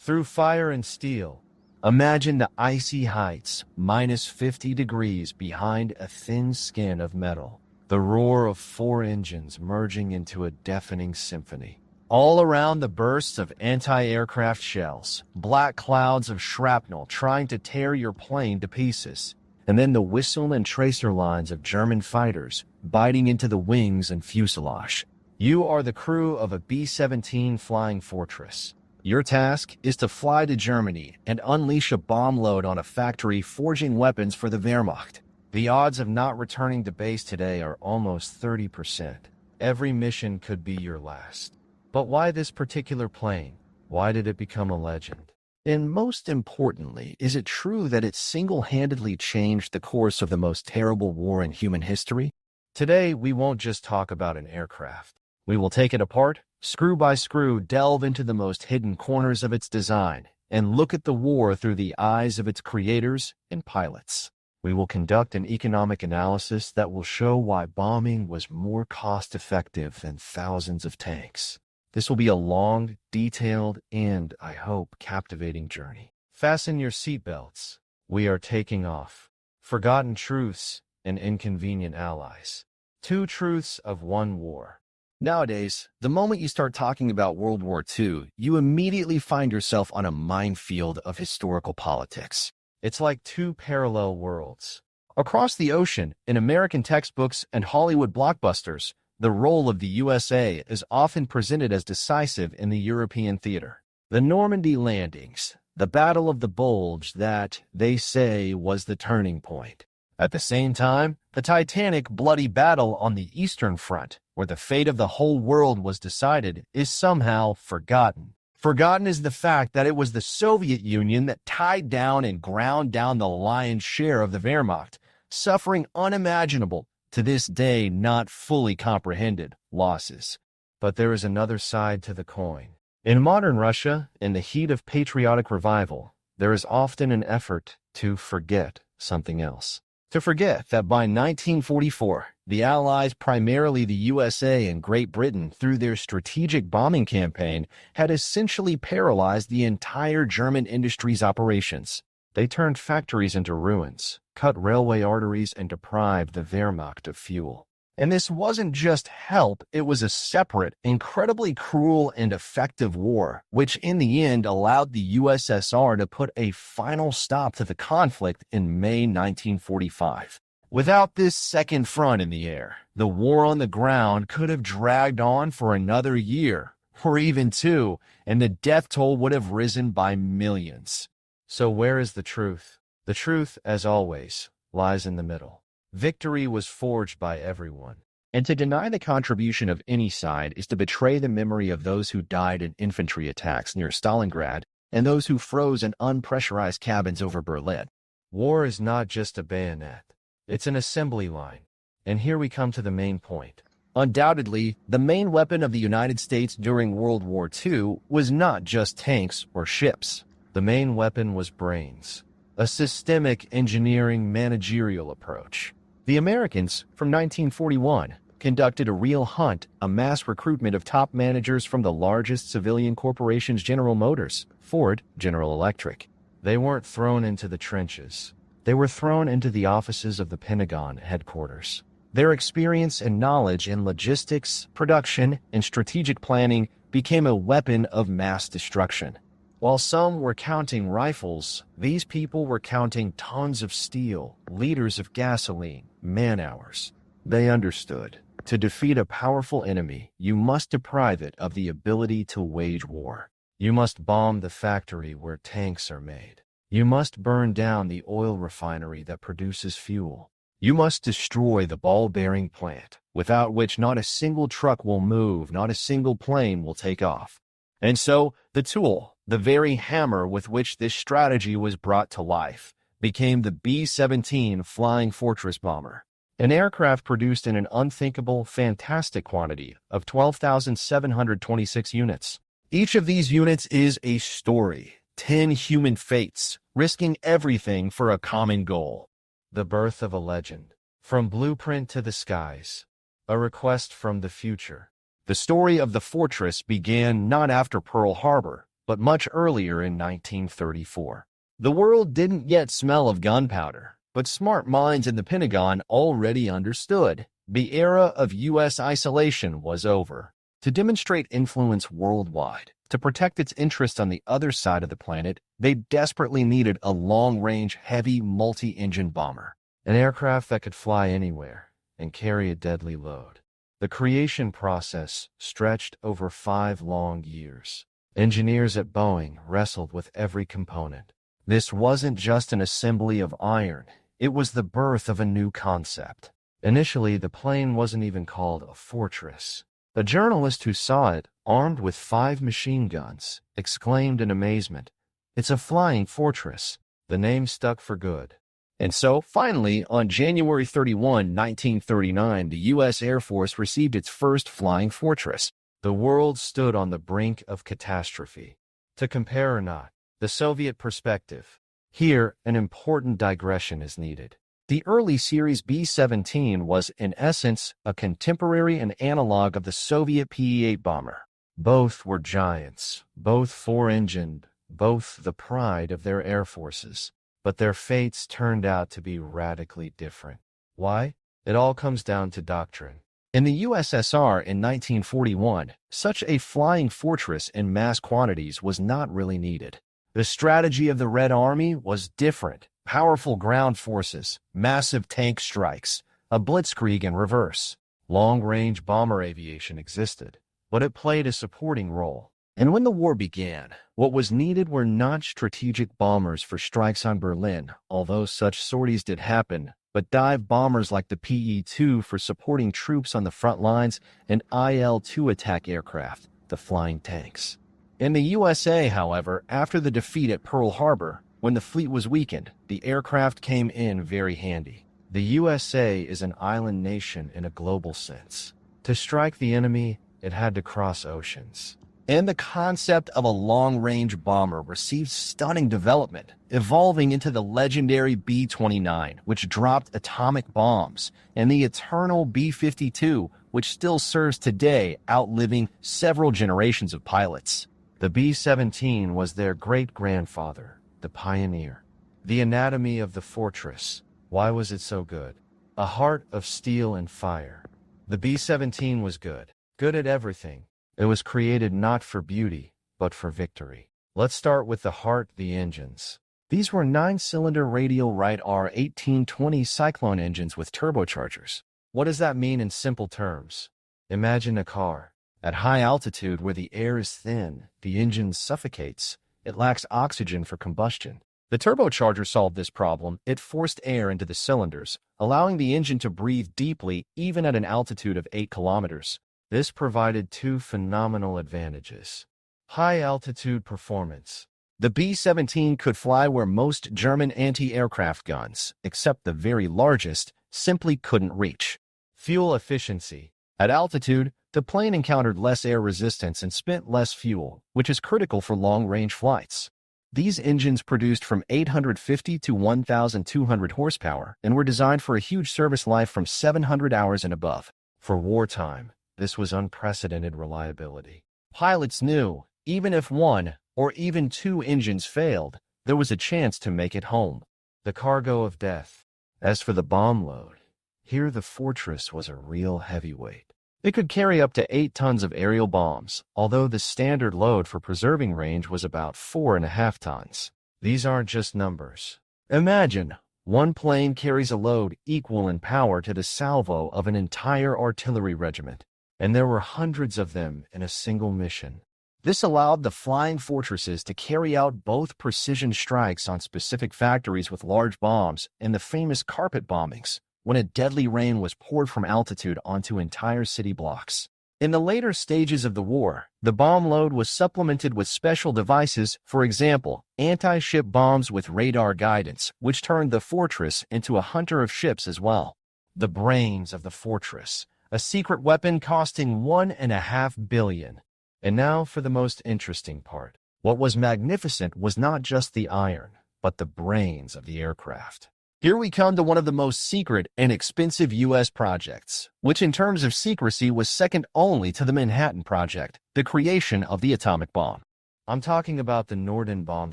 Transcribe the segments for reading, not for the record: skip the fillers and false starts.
through fire and steel. Imagine the icy heights, -50 degrees behind a thin skin of metal. The roar of 4 engines merging into a deafening symphony. All around the bursts of anti-aircraft shells, black clouds of shrapnel trying to tear your plane to pieces. And then the whistle and tracer lines of German fighters biting into the wings and fuselage. You are the crew of a B-17 flying fortress. Your task is to fly to Germany and unleash a bomb load on a factory forging weapons for the Wehrmacht. The odds of not returning to base today are almost 30%. Every mission could be your last. But why this particular plane? Why did it become a legend? And most importantly, is it true that it single-handedly changed the course of the most terrible war in human history? Today, we won't just talk about an aircraft. We will take it apart, screw by screw, delve into the most hidden corners of its design, and look at the war through the eyes of its creators and pilots. We will conduct an economic analysis that will show why bombing was more cost-effective than thousands of tanks. This will be a long, detailed, and, I hope, captivating journey. Fasten your seatbelts. We are taking off. Forgotten truths and inconvenient allies. 2 truths of 1 war. Nowadays, the moment you start talking about World War II, you immediately find yourself on a minefield of historical politics. It's like 2 parallel worlds. Across the ocean, in American textbooks and Hollywood blockbusters, the role of the USA is often presented as decisive in the European theater. The Normandy landings, the Battle of the Bulge that, they say, was the turning point. At the same time, the titanic, bloody battle on the Eastern Front, where the fate of the whole world was decided, is somehow forgotten. Forgotten is the fact that it was the Soviet Union that tied down and ground down the lion's share of the Wehrmacht, suffering unimaginable, to this day not fully comprehended, losses. But there is another side to the coin. In modern Russia, in the heat of patriotic revival, there is often an effort to forget something else. To forget that by 1944, the Allies, primarily the USA and Great Britain, through their strategic bombing campaign, had essentially paralyzed the entire German industry's operations. They turned factories into ruins, cut railway arteries, and deprived the Wehrmacht of fuel. And this wasn't just help, it was a separate, incredibly cruel and effective war, which in the end allowed the USSR to put a final stop to the conflict in May 1945. Without this second front in the air, the war on the ground could have dragged on for another year, or even 2, and the death toll would have risen by millions. So where is the truth? The truth, as always, lies in the middle. Victory was forged by everyone. And to deny the contribution of any side is to betray the memory of those who died in infantry attacks near Stalingrad and those who froze in unpressurized cabins over Berlin. War is not just a bayonet. It's an assembly line. And here we come to the main point. Undoubtedly, the main weapon of the United States during World War II was not just tanks or ships. The main weapon was brains. A systemic engineering managerial approach. The Americans, from 1941, conducted a real hunt, a mass recruitment of top managers from the largest civilian corporations: General Motors, Ford, General Electric. They weren't thrown into the trenches. They were thrown into the offices of the Pentagon headquarters. Their experience and knowledge in logistics, production, and strategic planning became a weapon of mass destruction. While some were counting rifles, these people were counting tons of steel, liters of gasoline, man-hours. They understood. To defeat a powerful enemy, you must deprive it of the ability to wage war. You must bomb the factory where tanks are made. You must burn down the oil refinery that produces fuel. You must destroy the ball-bearing plant, without which not a single truck will move, not a single plane will take off. And so, the tool, the very hammer with which this strategy was brought to life, became the B-17 Flying Fortress bomber, an aircraft produced in an unthinkable, fantastic quantity of 12,726 units. Each of these units is a story, 10 human fates, risking everything for a common goal. The birth of a legend. From blueprint to the skies. A request from the future. The story of the fortress began not after Pearl Harbor, but much earlier in 1934. The world didn't yet smell of gunpowder, but smart minds in the Pentagon already understood. The era of U.S. isolation was over. To demonstrate influence worldwide, to protect its interest on the other side of the planet, they desperately needed a long-range, heavy, multi-engine bomber, an aircraft that could fly anywhere and carry a deadly load. The creation process stretched over 5 long years. Engineers at Boeing wrestled with every component. This wasn't just an assembly of iron, it was the birth of a new concept. Initially, the plane wasn't even called a fortress. A journalist who saw it, armed with 5 machine guns, exclaimed in amazement, "It's a flying fortress." The name stuck for good. And so, finally, on January 31, 1939, the U.S. Air Force received its first flying fortress. The world stood on the brink of catastrophe. To compare or not, the Soviet perspective. Here, an important digression is needed. The early series B-17 was, in essence, a contemporary and analog of the Soviet P-8 bomber. Both were giants, both 4-engined, both the pride of their air forces. But their fates turned out to be radically different. Why? It all comes down to doctrine. In the USSR in 1941, such a flying fortress in mass quantities was not really needed. The strategy of the Red Army was different. Powerful ground forces, massive tank strikes, a blitzkrieg in reverse. Long-range bomber aviation existed, but it played a supporting role. And when the war began, what was needed were not strategic bombers for strikes on Berlin, although such sorties did happen, but dive bombers like the PE-2 for supporting troops on the front lines and IL-2 attack aircraft, the flying tanks. In the USA, however, after the defeat at Pearl Harbor, when the fleet was weakened, the aircraft came in very handy. The USA is an island nation in a global sense. To strike the enemy, it had to cross oceans. And the concept of a long-range bomber received stunning development, evolving into the legendary B-29, which dropped atomic bombs, and the eternal B-52, which still serves today, outliving several generations of pilots. The B-17 was their great-grandfather, the pioneer. The anatomy of the fortress. Why was it so good? A heart of steel and fire. The B-17 was good. Good at everything. It was created not for beauty, but for victory. Let's start with the heart, the engines. These were 9-cylinder radial right R1820 Cyclone engines with turbochargers. What does that mean in simple terms? Imagine a car. At high altitude where the air is thin, the engine suffocates. It lacks oxygen for combustion. The turbocharger solved this problem. It forced air into the cylinders, allowing the engine to breathe deeply even at an altitude of 8 kilometers. This provided 2 phenomenal advantages. High-altitude performance. The B-17 could fly where most German anti-aircraft guns, except the very largest, simply couldn't reach. Fuel efficiency. At altitude, the plane encountered less air resistance and spent less fuel, which is critical for long-range flights. These engines produced from 850 to 1,200 horsepower and were designed for a huge service life from 700 hours and above. For wartime, this was unprecedented reliability. Pilots knew, even if 1 or even 2 engines failed, there was a chance to make it home. The cargo of death. As for the bomb load, here the fortress was a real heavyweight. It could carry up to 8 tons of aerial bombs, although the standard load for preserving range was about 4.5 tons. These aren't just numbers. Imagine, one plane carries a load equal in power to the salvo of an entire artillery regiment, and there were hundreds of them in a single mission. This allowed the flying fortresses to carry out both precision strikes on specific factories with large bombs and the famous carpet bombings, when a deadly rain was poured from altitude onto entire city blocks. In the later stages of the war, the bomb load was supplemented with special devices, for example, anti-ship bombs with radar guidance, which turned the fortress into a hunter of ships as well. The brains of the fortress, a secret weapon costing $1.5 billion. And now for the most interesting part. What was magnificent was not just the iron, but the brains of the aircraft. Here we come to one of the most secret and expensive U.S. projects, which in terms of secrecy was second only to the Manhattan Project, the creation of the atomic bomb. I'm talking about the Norden bomb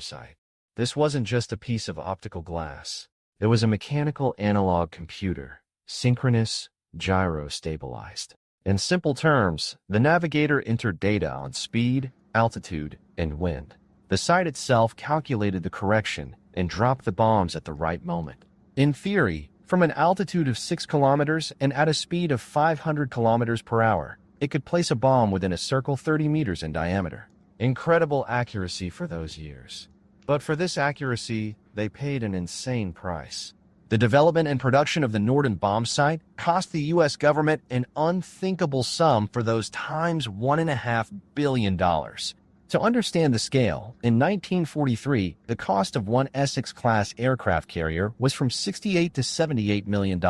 sight. This wasn't just a piece of optical glass. It was a mechanical analog computer, synchronous, gyro-stabilized. In simple terms, the navigator entered data on speed, altitude, and wind. The site itself calculated the correction and dropped the bombs at the right moment. In theory, from an altitude of 6 kilometers and at a speed of 500 kilometers per hour, it could place a bomb within a circle 30 meters in diameter. Incredible accuracy for those years. But for this accuracy, they paid an insane price. The development and production of the Norden bomb sight cost the U.S. government an unthinkable sum for those times $1.5 billion. To understand the scale, in 1943, the cost of one Essex-class aircraft carrier was from $68 to $78 million.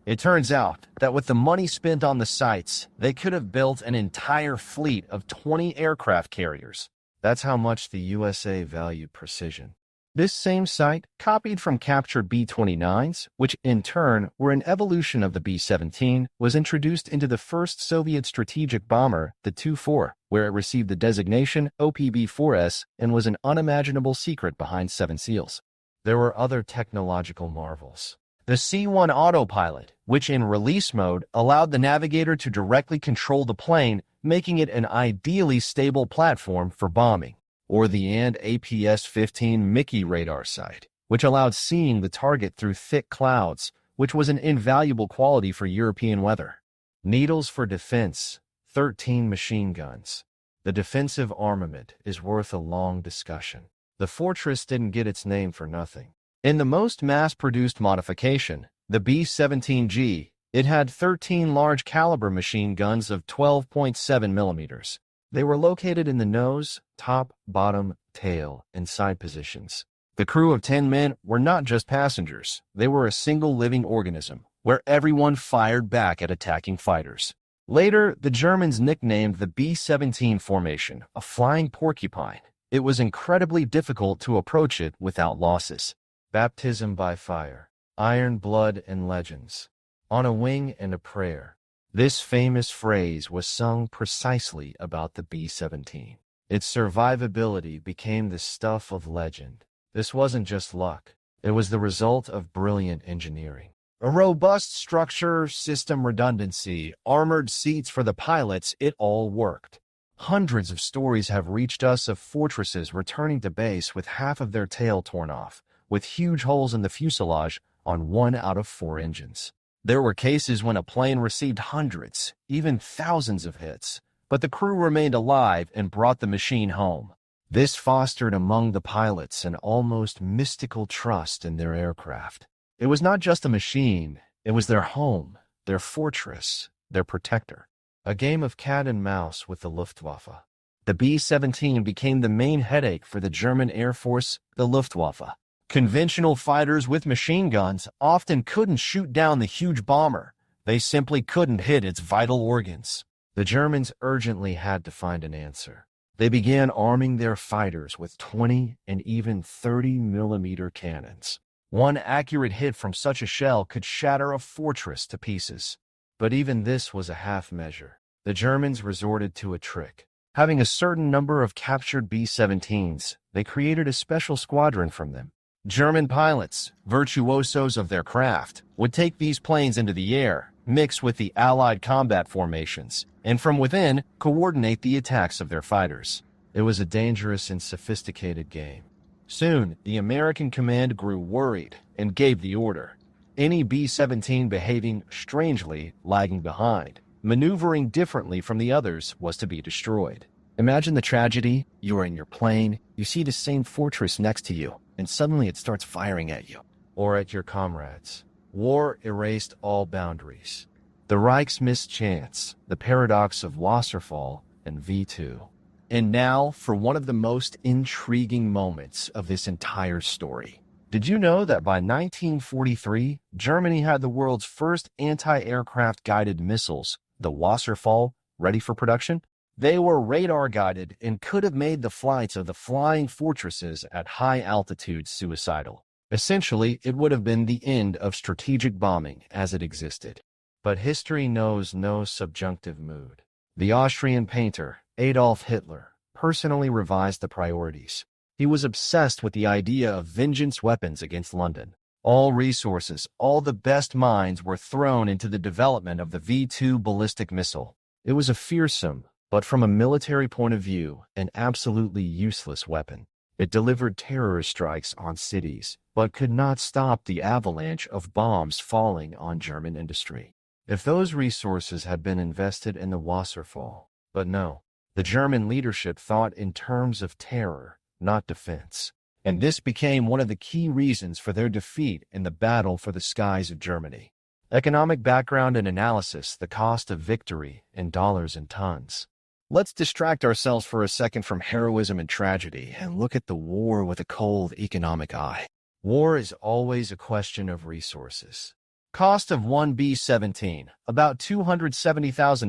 It turns out that with the money spent on the sites, they could have built an entire fleet of 20 aircraft carriers. That's how much the USA valued precision. This same site copied from captured B-29s, which in turn were an evolution of the B-17, was introduced into the first Soviet strategic bomber, the Tu-4, where it received the designation OPB-4S and was an unimaginable secret behind Seven Seals. There were other technological marvels. The C-1 autopilot, which in release mode allowed the navigator to directly control the plane, making it an ideally stable platform for bombing. Or the APS-15 Mickey radar sight, which allowed seeing the target through thick clouds, which was an invaluable quality for European weather. Needles for defense, 13 machine guns. The defensive armament is worth a long discussion. The Fortress didn't get its name for nothing. In the most mass-produced modification, the B-17G, it had 13 large-caliber machine guns of 12.7 millimeters. They were located in the nose, top, bottom, tail, and side positions. The crew of 10 men were not just passengers. They were a single living organism, where everyone fired back at attacking fighters. Later, the Germans nicknamed the B-17 formation a flying porcupine. It was incredibly difficult to approach it without losses. Baptism by fire, iron blood and legends. On a wing and a prayer. This famous phrase was sung precisely about the B-17. Its survivability became the stuff of legend. This wasn't just luck. It was the result of brilliant engineering. A robust structure, system redundancy, armored seats for the pilots, it all worked. Hundreds of stories have reached us of fortresses returning to base with half of their tail torn off, with huge holes in the fuselage on 1 out of 4 engines. There were cases when a plane received hundreds, even thousands of hits, but the crew remained alive and brought the machine home. This fostered among the pilots an almost mystical trust in their aircraft. It was not just a machine, it was their home, their fortress, their protector. A game of cat and mouse with the Luftwaffe. The B-17 became the main headache for the German Air Force, the Luftwaffe. Conventional fighters with machine guns often couldn't shoot down the huge bomber. They simply couldn't hit its vital organs. The Germans urgently had to find an answer. They began arming their fighters with 20 and even 30-millimeter cannons. One accurate hit from such a shell could shatter a fortress to pieces. But even this was a half measure. The Germans resorted to a trick. Having a certain number of captured B-17s, they created a special squadron from them. German pilots, virtuosos of their craft, would take these planes into the air, mix with the Allied combat formations, and from within, coordinate the attacks of their fighters. It was a dangerous and sophisticated game. Soon, the American command grew worried and gave the order. Any B-17 behaving strangely, lagging behind, maneuvering differently from the others, was to be destroyed. Imagine the tragedy. You are in your plane, you see the same fortress next to you, and suddenly it starts firing at you. Or at your comrades. War erased all boundaries. The Reich's mischance, the paradox of Wasserfall and V2. And now for one of the most intriguing moments of this entire story. Did you know that by 1943, Germany had the world's first anti-aircraft guided missiles, the Wasserfall, ready for production? They were radar-guided and could have made the flights of the flying fortresses at high altitudes suicidal. Essentially, it would have been the end of strategic bombing as it existed. But history knows no subjunctive mood. The Austrian painter, Adolf Hitler, personally revised the priorities. He was obsessed with the idea of vengeance weapons against London. All resources, all the best minds were thrown into the development of the V-2 ballistic missile. It was a fearsome, but from a military point of view, an absolutely useless weapon. It delivered terrorist strikes on cities, but could not stop the avalanche of bombs falling on German industry. If those resources had been invested in the Wasserfall, but no, the German leadership thought in terms of terror, not defense. And this became one of the key reasons for their defeat in the battle for the skies of Germany. Economic background and analysis, the cost of victory in dollars and tons. Let's distract ourselves for a second from heroism and tragedy and look at the war with a cold economic eye. War is always a question of resources. Cost of one B-17, about $270,000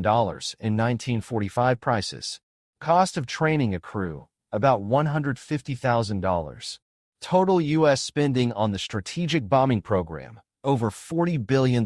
in 1945 prices. Cost of training a crew, about $150,000. Total U.S. spending on the strategic bombing program, over $40 billion.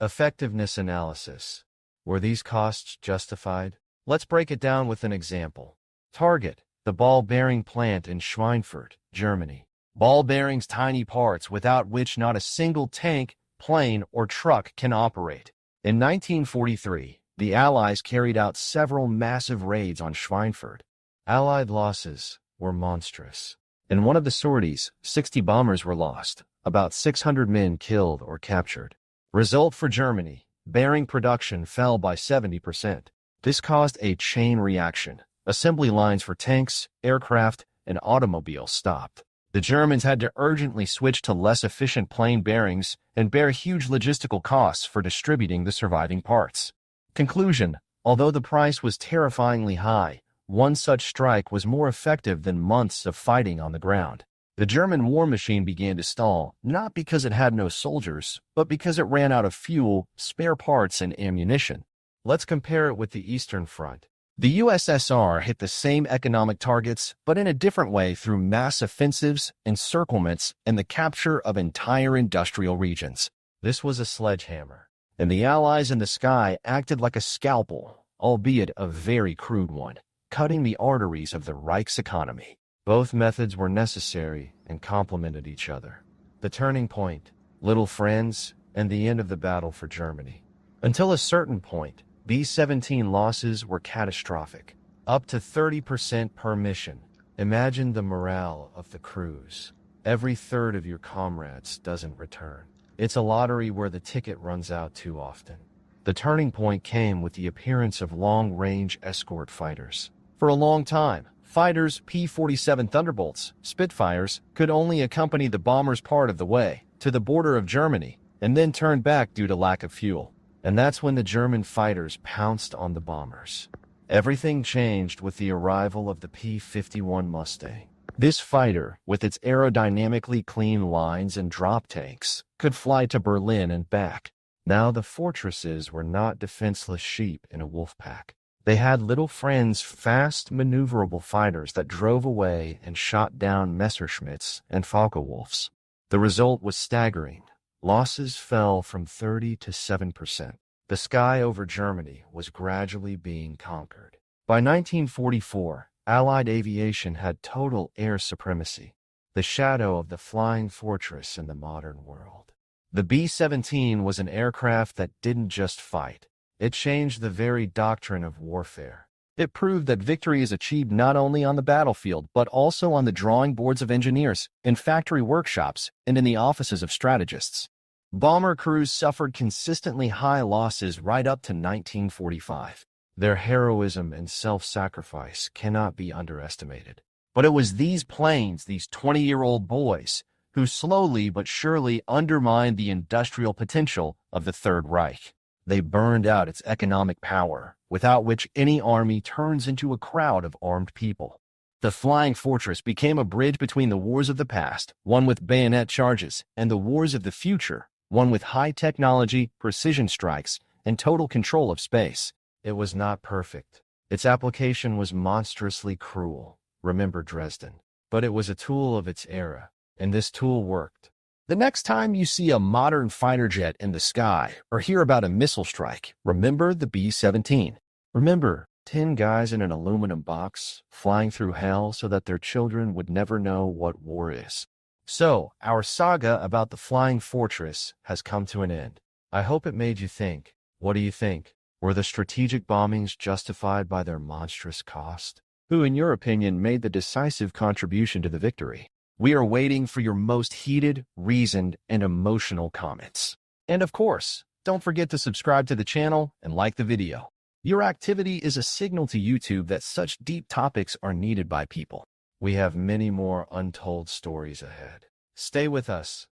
Effectiveness analysis. Were these costs justified? Let's break it down with an example. Target, the ball bearing plant in Schweinfurt, Germany. Ball bearings, tiny parts without which not a single tank, plane, or truck can operate. In 1943, the Allies carried out several massive raids on Schweinfurt. Allied losses were monstrous. In one of the sorties, 60 bombers were lost, about 600 men killed or captured. Result for Germany, bearing production fell by 70%. This caused a chain reaction. Assembly lines for tanks, aircraft, and automobiles stopped. The Germans had to urgently switch to less efficient plain bearings and bear huge logistical costs for distributing the surviving parts. Conclusion: although the price was terrifyingly high, one such strike was more effective than months of fighting on the ground. The German war machine began to stall, not because it had no soldiers, but because it ran out of fuel, spare parts, and ammunition. Let's compare it with the Eastern Front. The USSR hit the same economic targets, but in a different way through mass offensives, encirclements, and the capture of entire industrial regions. This was a sledgehammer, and the Allies in the sky acted like a scalpel, albeit a very crude one, cutting the arteries of the Reich's economy. Both methods were necessary and complemented each other. The turning point, little friends, and the end of the battle for Germany. Until a certain point, B-17 losses were catastrophic, up to 30% per mission. Imagine the morale of the crews. Every third of your comrades doesn't return. It's a lottery where the ticket runs out too often. The turning point came with the appearance of long-range escort fighters. For a long time, fighters, P-47 Thunderbolts, Spitfires, could only accompany the bombers part of the way, to the border of Germany, and then turn back due to lack of fuel. And that's when the German fighters pounced on the bombers. Everything changed with the arrival of the P-51 Mustang. This fighter, with its aerodynamically clean lines and drop tanks, could fly to Berlin and back. Now the fortresses were not defenseless sheep in a wolf pack. They had little friends, fast, maneuverable fighters that drove away and shot down Messerschmitts and Focke-Wulfs. The result was staggering. Losses fell from 30 to 7%. The sky over Germany was gradually being conquered. By 1944, Allied aviation had total air supremacy, the shadow of the flying fortress in the modern world. The B-17 was an aircraft that didn't just fight. It changed the very doctrine of warfare. It proved that victory is achieved not only on the battlefield, but also on the drawing boards of engineers, in factory workshops, and in the offices of strategists. Bomber crews suffered consistently high losses right up to 1945. Their heroism and self-sacrifice cannot be underestimated. But it was these planes, these 20-year-old boys, who slowly but surely undermined the industrial potential of the Third Reich. They burned out its economic power, without which any army turns into a crowd of armed people. The Flying Fortress became a bridge between the wars of the past, one with bayonet charges, and the wars of the future, one with high technology, precision strikes, and total control of space. It was not perfect. Its application was monstrously cruel. Remember Dresden. But it was a tool of its era, and this tool worked. The next time you see a modern fighter jet in the sky or hear about a missile strike, remember the B-17. Remember, 10 guys in an aluminum box, flying through hell so that their children would never know what war is. So, our saga about the flying fortress has come to an end. I hope it made you think. What do you think? Were the strategic bombings justified by their monstrous cost? Who, in your opinion, made the decisive contribution to the victory? We are waiting for your most heated, reasoned, and emotional comments. And of course, don't forget to subscribe to the channel and like the video. Your activity is a signal to YouTube that such deep topics are needed by people. We have many more untold stories ahead. Stay with us.